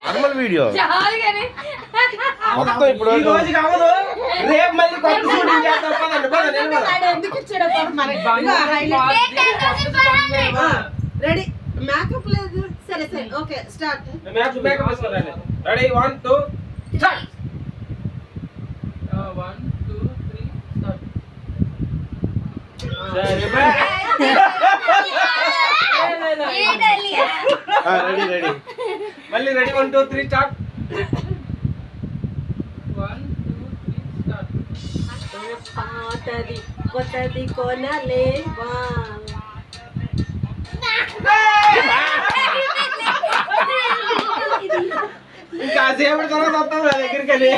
Normal video మొత్తం ఇప్పుడు రేపు మళ్ళీ కొత్త షూటింగ్ చేద్దాం. పదండి పదండి రెడీ మేకప్ లేదు. సరే సరే ఓకే స్టార్ట్. మేకప్ వేసుకోండి. Ready 1 2 start. 1 2 3 start. Ready ready మళ్ళీ రెడీ 1 2 3 స్టార్ట్. 1 2 3 స్టార్ట్. పాతది కొత్తది కొనలేవా ఇంకా సేపటి తర్వాత వస్తాం నా దగ్గరికి అది.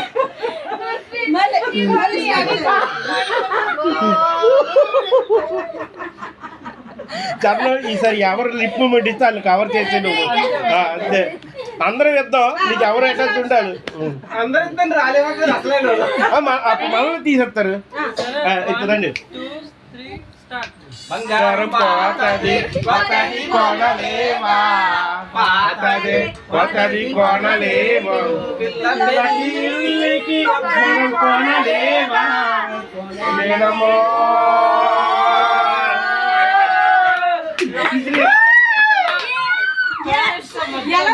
చరణం ఈసారి ఎవరు లిప్ మూమెంట్ ఇస్తే వాళ్ళు కవర్ చేసే నువ్వు అంతే. అందరం ఇద్దాం, నీకు ఎవరు ఎట్లా ఉండాలి. అందరూ ఇద్దరు రాలేవాళ్ళు అసలే మనల్ని తీసేస్తారు. ఇద్దరండి. బంగారం పోతది పోతది కొనలేవా, పోతది పోతది కొనలేవా, పిల్లకి కొనలేవా కొనలేమో. ఎలా